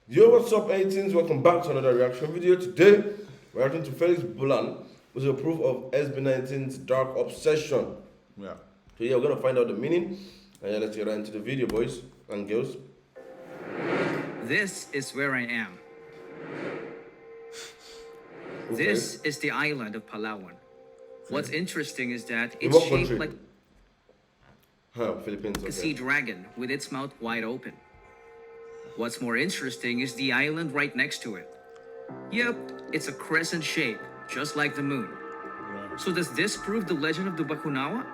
Yo, what's up, 18s? Welcome back to another reaction video. Today, we're reacting to Felip BULAN, which is a proof of SB19's dark obsession. Yeah. So yeah, we're gonna find out the meaning, and yeah, let's get right into the video, boys and girls. This is where I am. Okay. This is the island of Palawan. What's interesting is that In it's what shaped country? like Philippines. a Okay. sea dragon with its mouth wide open. What's more interesting is the island right next to it. Yep, it's a crescent shape, just like the moon. Right. So does this prove the legend of the Bakunawa?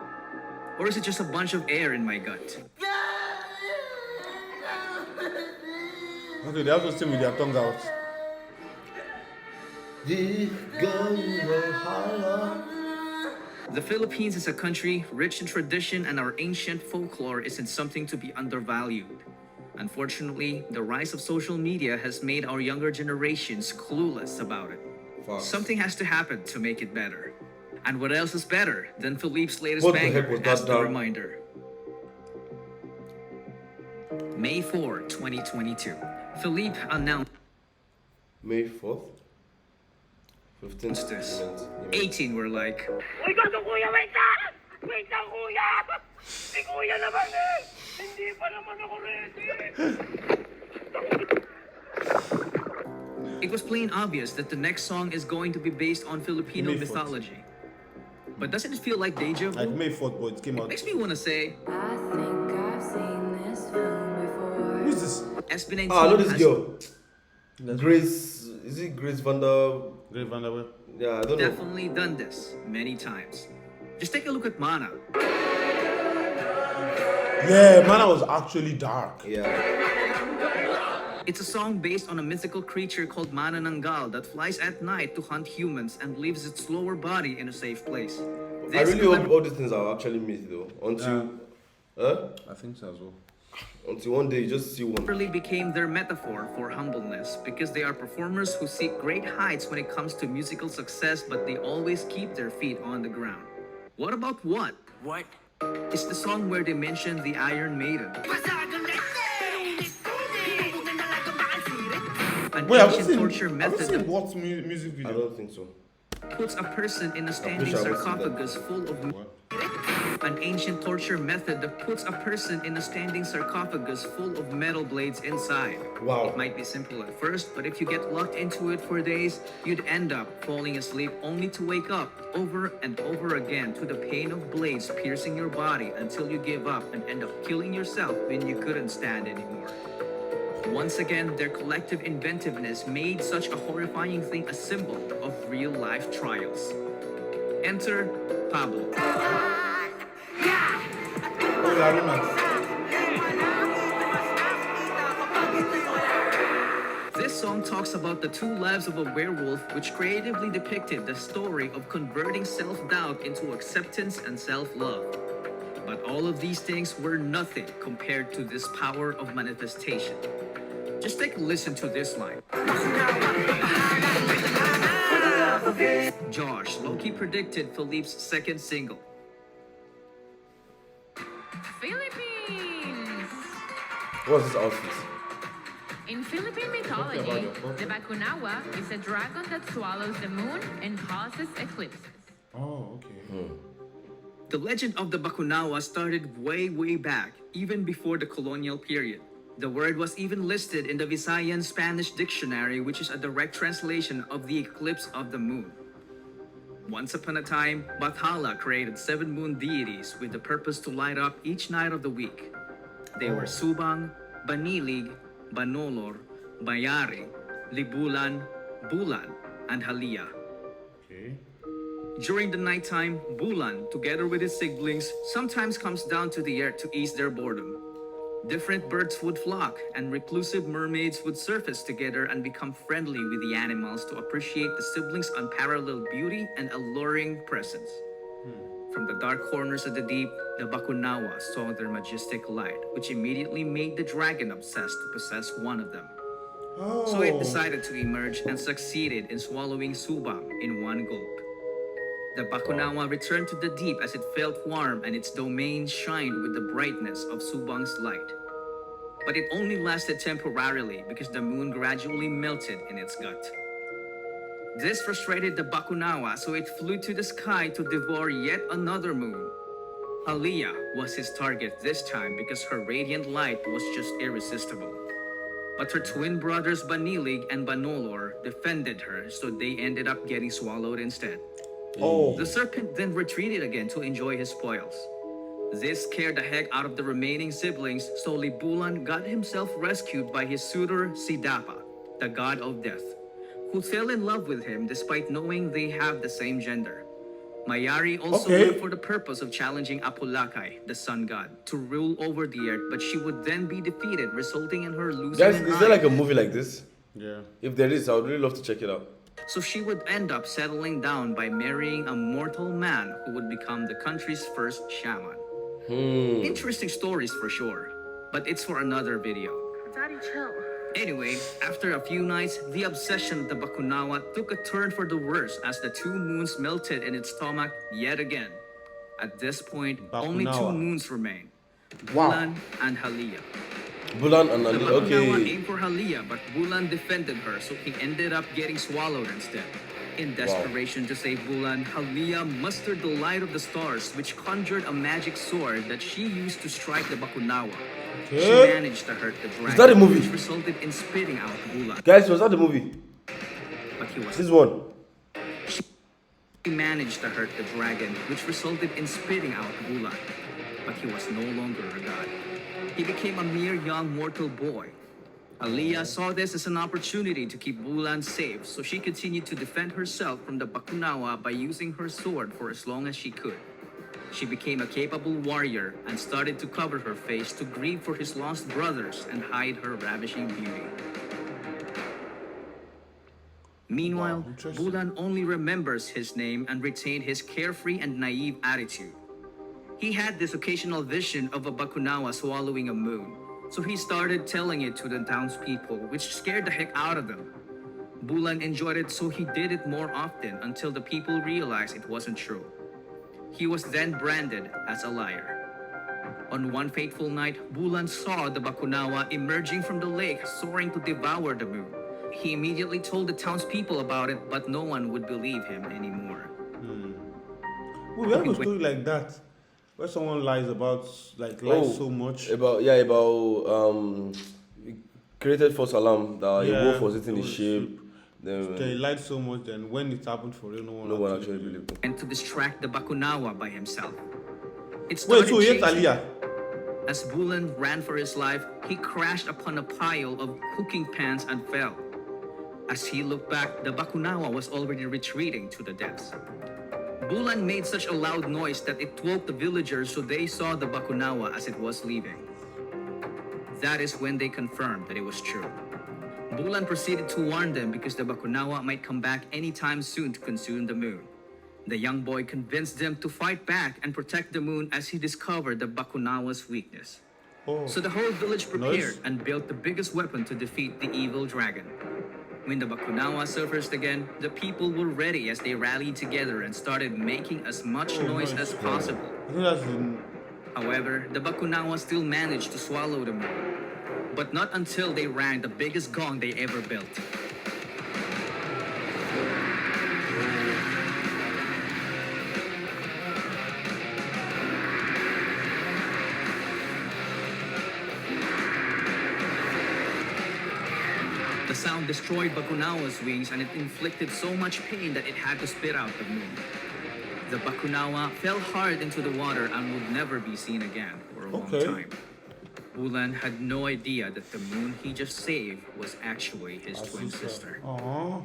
Or is it just a bunch of air in my gut? Okay, they have to sing with their tongue out. The Philippines is a country rich in tradition, and our ancient folklore isn't something to be undervalued. Unfortunately, the rise of social media has made our younger generations clueless about it. Facts. Something has to happen to make it better. And what else is better than Felip's latest What the heck banger was as that, the dog? reminder? May 4, 2022. Felip announced May 4th, 15th. this. event. 18 were like, Uy, gato kuya, wait lang! Wait lang, kuya! Si kuya naman eh! Hindi pa naman ako ready! it was plain obvious that the next song is going to be based on Filipino May 4th. mythology. But doesn't it feel like deja Like vu? May 4th, but it came out. Makes me want to say, I think I've seen this film before. Who's this? SB19 Ah, I know this has girl. Grace. Is it Grace Vander? Great Van der Wel. Yeah, I don't know. definitely done this many times. Just take a look at Mana. Yeah, Mana was actually dark. Yeah. It's a song based on a mythical creature called Manananggal that flies at night to hunt humans and leaves its lower body in a safe place. I This really hope all these things are actually myth though. Until, I think so as well. until one day you just see one. cleverly became their metaphor for humbleness because they are performers who seek great heights when it comes to musical success, but they always keep their feet on the ground. What about what? What? It's the song where they mention the Iron Maiden. An Wait, have you ancient seen, torture have you method seen that what music I video? don't think so. puts a person in a standing I wish I would see that. sarcophagus full of What? an ancient torture method that puts a person in a standing sarcophagus full of metal blades inside. Wow. It might be simple at first, but if you get locked into it for days, you'd end up falling asleep only to wake up over and over again to the pain of blades piercing your body until you give up and end up killing yourself when you couldn't stand anymore. Once again, their collective inventiveness made such a horrifying thing a symbol of real-life trials. Enter Pablo. Oh, Larina. This song talks about the two lives of a werewolf, which creatively depicted the story of converting self-doubt into acceptance and self-love. But all of these things were nothing compared to this power of manifestation. Just take a listen to this line. Josh, Loki predicted Felip's second single. Philippines! What's this outfit? In Philippine mythology, the Bakunawa is a dragon that swallows the moon and causes eclipses. Oh, okay. The legend of the Bakunawa started way back, even before the colonial period. The word was even listed in the Visayan Spanish dictionary, which is a direct translation of the eclipse of the moon. Once upon a time, Bathala created 7 moon deities with the purpose to light up each night of the week. They were Subang, Banilig, Banolor, Bayari, Libulan, Bulan, and Halia. Okay. During the nighttime, Bulan, together with his siblings, sometimes comes down to the earth to ease their boredom. Different birds would flock, and reclusive mermaids would surface together and become friendly with the animals to appreciate the siblings' unparalleled beauty and alluring presence. From the dark corners of the deep, the Bakunawa saw their majestic light, which immediately made the dragon obsessed to possess one of them. Oh. So it decided to emerge and succeeded in swallowing Subang in one gulp. The Bakunawa returned to the deep as it felt warm and its domain shined with the brightness of Subang's light. But it only lasted temporarily because the moon gradually melted in its gut. This frustrated the Bakunawa, so it flew to the sky to devour yet another moon. Aliyah was his target this time because her radiant light was just irresistible. But her twin brothers Banilig and Banolor defended her, so they ended up getting swallowed instead. Oh. The serpent then retreated again to enjoy his spoils. This scared the heck out of the remaining siblings, so Bulan got himself rescued by his suitor Sidapa, the god of death, who fell in love with him despite knowing they have the same gender. Mayari also went for the purpose of challenging Apulakai, the sun god, to rule over the earth, but she would then be defeated, resulting in her losing Guys, an is there eye. like a movie like this? Yeah. If there is, I would really love to check it out. So she would end up settling down by marrying a mortal man who would become the country's first shaman. Interesting stories for sure, but it's for another video. Daddy, chill. Anyway, after a few nights, the obsession of the Bakunawa took a turn for the worse as the two moons melted in its stomach yet again. At this point, only two Bakunawa. moons remain, Wow. Bulan and Haliyah. Bulan and The Ali. Bakunawa Okay. aimed for Haliyah, but Bulan defended her, so he ended up getting swallowed instead. In desperation to save Bulan, Haliyah mustered the light of the stars, which conjured a magic sword that she used to strike the Bakunawa. She managed to hurt the dragon, that a movie? which resulted in spitting out Bulan. Guys, was that the movie? But he was This one. He managed to hurt the dragon, which resulted in spitting out Bulan. But he was no longer a god. He became a mere young mortal boy. Aliyah saw this as an opportunity to keep Bulan safe, so she continued to defend herself from the Bakunawa by using her sword for as long as she could. She became a capable warrior and started to cover her face to grieve for his lost brothers and hide her ravishing beauty. Meanwhile, interesting. Bulan only remembers his name and retained his carefree and naive attitude. He had this occasional vision of a Bakunawa swallowing a moon, so he started telling it to the townspeople, which scared the heck out of them. Bulan enjoyed it, so he did it more often until the people realized it wasn't true. He was then branded as a liar. On one fateful night, Bulan saw the Bakunawa emerging from the lake, soaring to devour the moon. He immediately told the townspeople about it, but no one would believe him anymore. We have a story like that where someone lies about lies so much. About created false alarm that a wolf was eating the sheep. Then They lied so much, and when it happened for real, no one actually believed him. And to distract the Bakunawa by himself. It Wait, started so yet chasing- Aliyah? As Bulan ran for his life, he crashed upon a pile of cooking pans and fell. As he looked back, the Bakunawa was already retreating to the depths. Bulan made such a loud noise that it woke the villagers, so they saw the Bakunawa as it was leaving. That is when they confirmed that it was true. Bulan proceeded to warn them because the Bakunawa might come back anytime soon to consume the moon. The young boy convinced them to fight back and protect the moon as he discovered the Bakunawa's weakness. So the whole village prepared and built the biggest weapon to defeat the evil dragon. When the Bakunawa surfaced again, the people were ready as they rallied together and started making as much noise as possible. I think that's However, the Bakunawa still managed to swallow the moon, but not until they rang the biggest gong they ever built. The sound destroyed Bakunawa's wings and it inflicted so much pain that it had to spit out the moon. The Bakunawa fell hard into the water and would never be seen again for a long time. Bulan had no idea that the moon he just saved was actually his twin sister. Aww.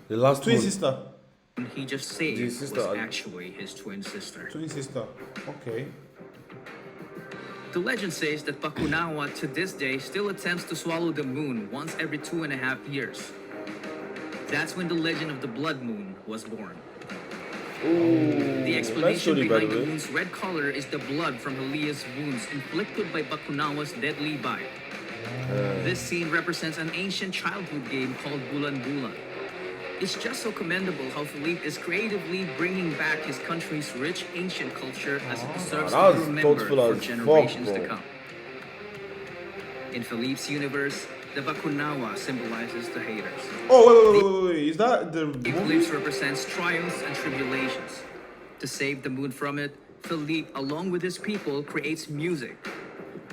The last Twin one. sister. The moon he just saved The was sister. actually his twin sister. Twin sister. Okay. The legend says that Bakunawa to this day still attempts to swallow the moon once every 2.5 years. That's when the legend of the blood moon was born. The explanation story, by behind the the way. moon's red color is the blood from Haliyah's wounds inflicted by Bakunawa's deadly bite. This scene represents an ancient childhood game called Bulan Bulan. It's just so commendable how Felip is creatively bringing back his country's rich ancient culture as it deserves That to was be remembered thoughtful for as fuck, generations to bro. come. In Felip's universe, the Bakunawa symbolizes the haters. Oh, wait. Is that the Eclipse represents triumphs and tribulations. To save the moon from it, Felip, along with his people, creates music.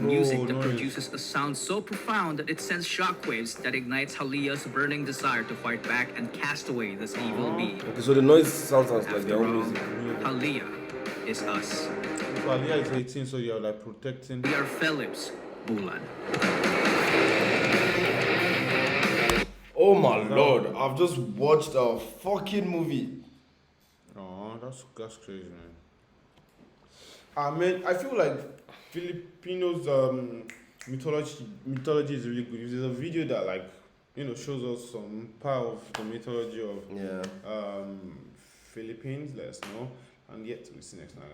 Music that nice. produces a sound so profound that it sends shockwaves that ignites Halia's burning desire to fight back and cast away this evil being. Okay, so the noise sounds like their After own all, music. Halia is us. So Alia is 18, so you're like protecting. We are Felip's Bulan. Oh my lord, I've just watched a fucking movie. Oh, that's crazy, man. I mean, I feel like Filipinos mythology is really good. If there's a video that shows us some part of the mythology of Yeah. Philippines, let us know. And yet to see next time.